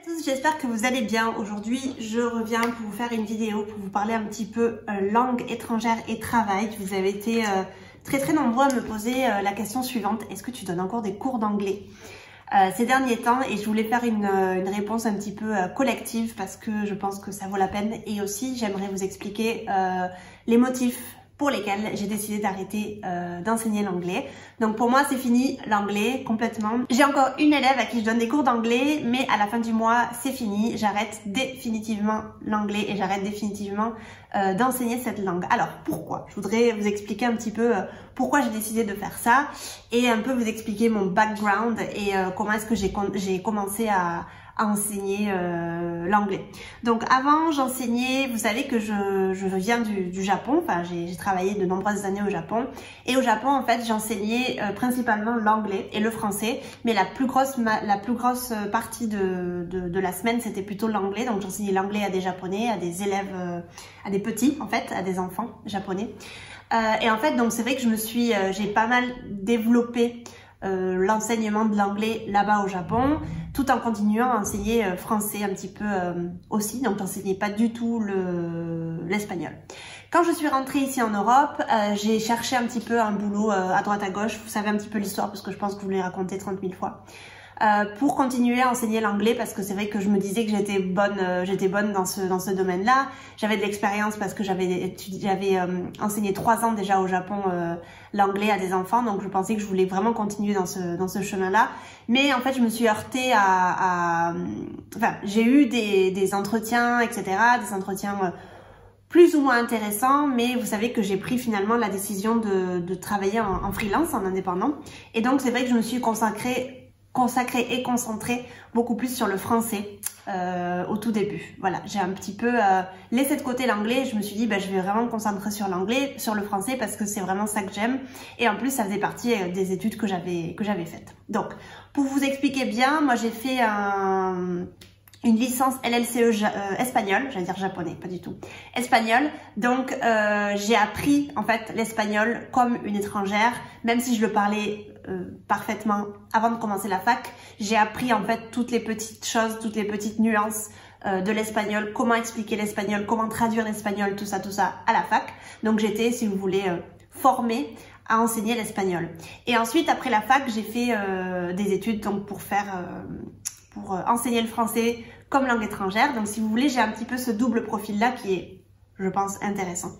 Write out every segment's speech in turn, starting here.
à tous, j'espère que vous allez bien. Aujourd'hui, je reviens pour vous faire une vidéo pour vous parler un petit peu langue étrangère et travail. Vous avez été très nombreux à me poser la question suivante. Est-ce que tu donnes encore des cours d'anglais ces derniers temps? Et je voulais faire une réponse un petit peu collective parce que je pense que ça vaut la peine. Et aussi, j'aimerais vous expliquer les motifs pour lesquels j'ai décidé d'arrêter d'enseigner l'anglais. Donc pour moi, c'est fini l'anglais complètement. J'ai encore une élève à qui je donne des cours d'anglais, mais à la fin du mois, c'est fini. J'arrête définitivement l'anglais et j'arrête définitivement d'enseigner cette langue. Alors pourquoi? Je voudrais vous expliquer un petit peu pourquoi j'ai décidé de faire ça et un peu vous expliquer mon background et comment est-ce que j'ai commencé à enseigner l'anglais. Donc avant j'enseignais, vous savez que je viens du Japon, enfin j'ai travaillé de nombreuses années au Japon et au Japon en fait j'enseignais principalement l'anglais et le français, mais la plus grosse partie de la semaine c'était plutôt l'anglais, donc j'enseignais l'anglais à des japonais, à des élèves, à des petits en fait, à des enfants japonais et en fait donc c'est vrai que j'ai pas mal développé l'enseignement de l'anglais là-bas au Japon, tout en continuant à enseigner français un petit peu aussi, donc j'enseignais pas du tout l'espagnol. Quand je suis rentrée ici en Europe, j'ai cherché un petit peu un boulot à droite à gauche, vous savez un petit peu l'histoire parce que je pense que je vous l'ai raconté 30 000 fois. Pour continuer à enseigner l'anglais parce que c'est vrai que je me disais que j'étais bonne dans ce domaine-là. J'avais de l'expérience parce que j'avais enseigné 3 ans déjà au Japon l'anglais à des enfants, donc je pensais que je voulais vraiment continuer dans ce chemin-là. Mais en fait, je me suis heurtée enfin, j'ai eu des entretiens, etc., des entretiens plus ou moins intéressant, mais vous savez que j'ai pris finalement la décision de travailler en freelance, en indépendant. Et donc c'est vrai que je me suis consacrée et concentrée beaucoup plus sur le français au tout début. Voilà, j'ai un petit peu laissé de côté l'anglais. Je me suis dit, je vais vraiment me concentrer sur l'anglais, sur le français, parce que c'est vraiment ça que j'aime. Et en plus, ça faisait partie des études que j'avais faites. Donc, pour vous expliquer bien, moi j'ai fait une licence LLCE espagnol, j'allais dire japonais, pas du tout, espagnol. Donc j'ai appris en fait l'espagnol comme une étrangère, même si je le parlais parfaitement avant de commencer la fac. J'ai appris en fait toutes les petites choses, toutes les petites nuances de l'espagnol, comment expliquer l'espagnol, comment traduire l'espagnol, tout ça à la fac. Donc j'étais, si vous voulez, formée à enseigner l'espagnol. Et ensuite, après la fac, j'ai fait des études donc pour enseigner le français comme langue étrangère. Donc si vous voulez, j'ai un petit peu ce double profil-là qui est, je pense, intéressant.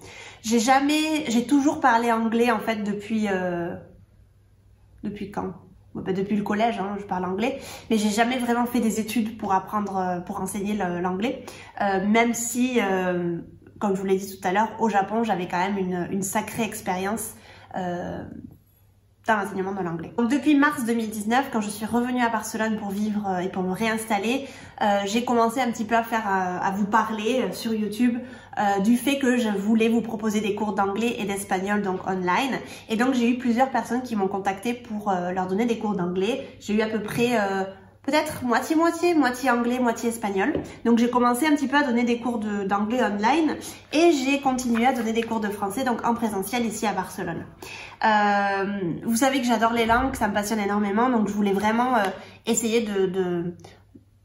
J'ai toujours parlé anglais en fait depuis quand? Depuis le collège, hein, je parle anglais, mais j'ai jamais vraiment fait des études pour apprendre, pour enseigner l'anglais, même si, comme je vous l'ai dit tout à l'heure, au Japon, j'avais quand même une sacrée expérience dans l'enseignement de l'anglais. Donc depuis mars 2019, quand je suis revenue à Barcelone pour vivre et pour me réinstaller, j'ai commencé un petit peu à vous parler sur YouTube du fait que je voulais vous proposer des cours d'anglais et d'espagnol donc online. Et donc j'ai eu plusieurs personnes qui m'ont contacté pour leur donner des cours d'anglais. J'ai eu à peu près peut-être moitié anglais, moitié espagnol. Donc j'ai commencé un petit peu à donner des cours d'anglais online et j'ai continué à donner des cours de français donc en présentiel ici à Barcelone. Vous savez que j'adore les langues, ça me passionne énormément, donc je voulais vraiment essayer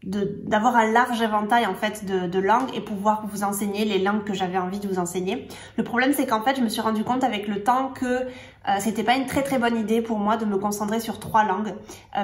d'avoir un large éventail en fait de langues et pouvoir vous enseigner les langues que j'avais envie de vous enseigner. Le problème c'est qu'en fait je me suis rendu compte avec le temps que c'était pas une très bonne idée pour moi de me concentrer sur 3 langues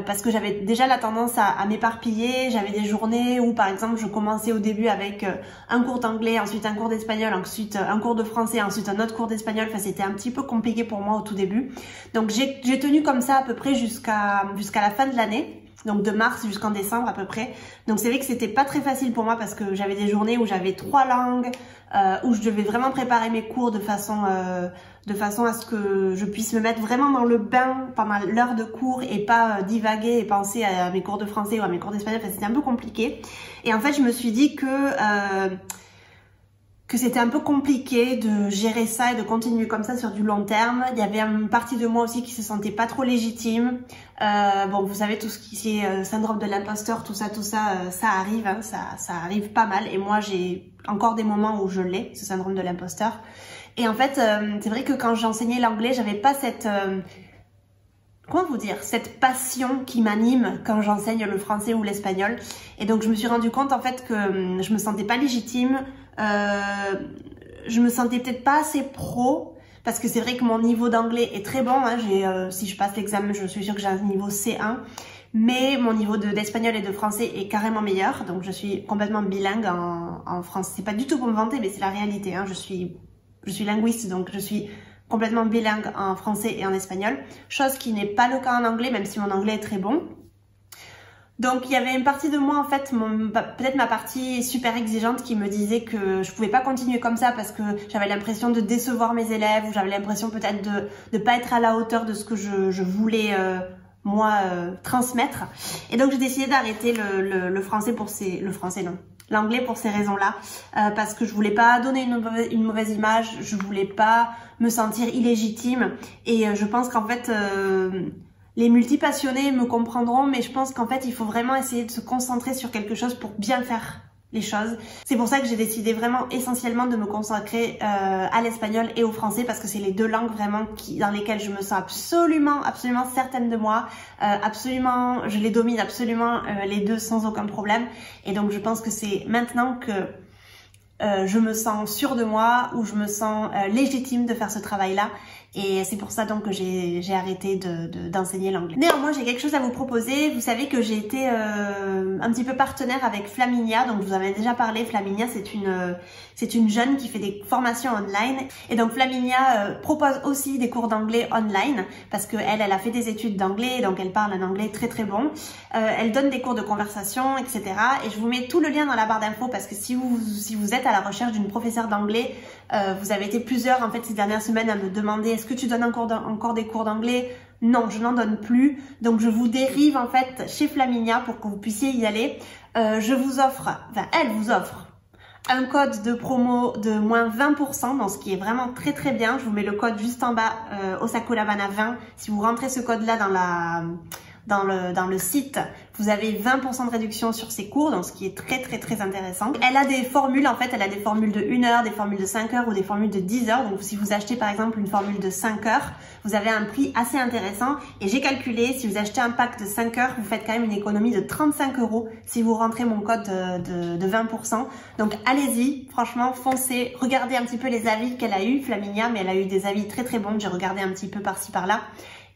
parce que j'avais déjà la tendance à m'éparpiller. J'avais des journées où par exemple je commençais au début avec un cours d'anglais, ensuite un cours d'espagnol, ensuite un cours de français, ensuite un autre cours d'espagnol. Enfin c'était un petit peu compliqué pour moi au tout début. Donc j'ai tenu comme ça à peu près jusqu'à la fin de l'année. Donc de mars jusqu'en décembre à peu près. Donc c'est vrai que c'était pas très facile pour moi parce que j'avais des journées où j'avais 3 langues, où je devais vraiment préparer mes cours de façon à ce que je puisse me mettre vraiment dans le bain pendant l'heure de cours et pas divaguer et penser à mes cours de français ou à mes cours d'espagnol. Enfin, c'était un peu compliqué. Et en fait je me suis dit que c'était un peu compliqué de gérer ça et de continuer comme ça sur du long terme. Il y avait une partie de moi aussi qui se sentait pas trop légitime. Bon, vous savez tout ce qui est syndrome de l'imposteur, tout ça, ça arrive, hein, ça arrive pas mal. Et moi, j'ai encore des moments où je l'ai, ce syndrome de l'imposteur. Et en fait, c'est vrai que quand j'enseignais l'anglais, j'avais pas cette comment vous dire, cette passion qui m'anime quand j'enseigne le français ou l'espagnol. Et donc je me suis rendu compte en fait que je me sentais pas légitime, je me sentais peut-être pas assez pro, parce que c'est vrai que mon niveau d'anglais est très bon, hein. Si je passe l'examen, je suis sûre que j'ai un niveau C1, mais mon niveau d'espagnol et de français est carrément meilleur, donc je suis complètement bilingue en français. C'est pas du tout pour me vanter, mais c'est la réalité, hein. Je suis linguiste, donc je suis complètement bilingue en français et en espagnol, chose qui n'est pas le cas en anglais, même si mon anglais est très bon. Donc il y avait une partie de moi en fait, peut-être ma partie super exigeante qui me disait que je pouvais pas continuer comme ça parce que j'avais l'impression de décevoir mes élèves, ou j'avais l'impression peut-être de pas être à la hauteur de ce que je voulais moi transmettre. Et donc j'ai décidé d'arrêter le français l'anglais pour ces raisons-là, parce que je voulais pas donner une mauvaise image, je voulais pas me sentir illégitime, et je pense qu'en fait les multipassionnés me comprendront, mais je pense qu'en fait il faut vraiment essayer de se concentrer sur quelque chose pour bien faire les choses. C'est pour ça que j'ai décidé vraiment essentiellement de me consacrer à l'espagnol et au français, parce que c'est les deux langues vraiment dans lesquelles je me sens absolument certaine de moi, je les domine absolument les deux sans aucun problème, et donc je pense que c'est maintenant que je me sens sûre de moi, ou je me sens légitime de faire ce travail-là. Et c'est pour ça donc que j'ai arrêté d'enseigner l'anglais. Néanmoins, j'ai quelque chose à vous proposer. Vous savez que j'ai été un petit peu partenaire avec Flaminia. Donc je vous en avais déjà parlé. Flaminia, c'est une jeune qui fait des formations online. Et donc Flaminia propose aussi des cours d'anglais online, parce que elle a fait des études d'anglais, donc elle parle un anglais très très bon. Elle donne des cours de conversation, etc. Et je vous mets tout le lien dans la barre d'infos, parce que si vous êtes à la recherche d'une professeure d'anglais, vous avez été plusieurs en fait ces dernières semaines à me demander: est-ce que tu donnes encore des cours d'anglais? Non, je n'en donne plus. Donc je vous dérive en fait chez Flaminia pour que vous puissiez y aller. Elle vous offre un code de promo de moins 20%, donc ce qui est vraiment très très bien. Je vous mets le code juste en bas, Osakulavana 20. Si vous rentrez ce code là dans le site, vous avez 20% de réduction sur ces cours, donc ce qui est très très très intéressant. Elle a des formules, en fait, elle a des formules de 1 heure, des formules de 5 heures ou des formules de 10 heures. Donc si vous achetez par exemple une formule de 5 heures, vous avez un prix assez intéressant. Et j'ai calculé, si vous achetez un pack de 5 heures, vous faites quand même une économie de 35 € si vous rentrez mon code de 20%. Donc allez-y, franchement, foncez, regardez un petit peu les avis qu'elle a eu, Flaminia, mais elle a eu des avis très très bons. J'ai regardé un petit peu par-ci par-là.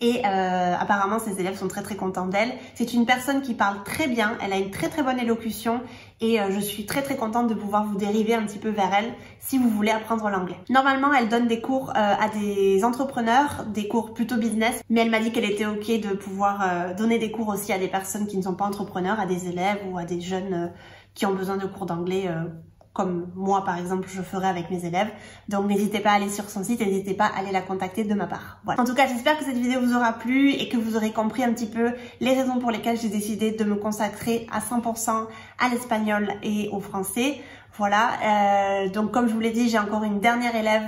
Et apparemment ses élèves sont très très contents d'elle. C'est une personne qui parle très bien, elle a une très très bonne élocution, et je suis très très contente de pouvoir vous dériver un petit peu vers elle si vous voulez apprendre l'anglais. Normalement elle donne des cours à des entrepreneurs, des cours plutôt business, mais elle m'a dit qu'elle était ok de pouvoir donner des cours aussi à des personnes qui ne sont pas entrepreneurs, à des élèves ou à des jeunes qui ont besoin de cours d'anglais, comme moi par exemple je ferai avec mes élèves. Donc n'hésitez pas à aller sur son site, n'hésitez pas à aller la contacter de ma part. Voilà. En tout cas, j'espère que cette vidéo vous aura plu et que vous aurez compris un petit peu les raisons pour lesquelles j'ai décidé de me consacrer à 100% à l'espagnol et au français. Voilà, donc comme je vous l'ai dit, j'ai encore une dernière élève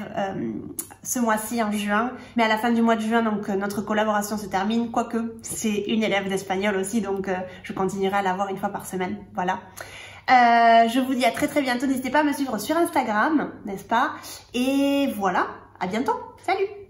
ce mois-ci en juin, mais à la fin du mois de juin, donc notre collaboration se termine, quoique c'est une élève d'espagnol aussi, donc je continuerai à la voir une fois par semaine. Voilà. Je vous dis à très très bientôt. N'hésitez pas à me suivre sur Instagram, n'est-ce pas? Et voilà, à bientôt. Salut!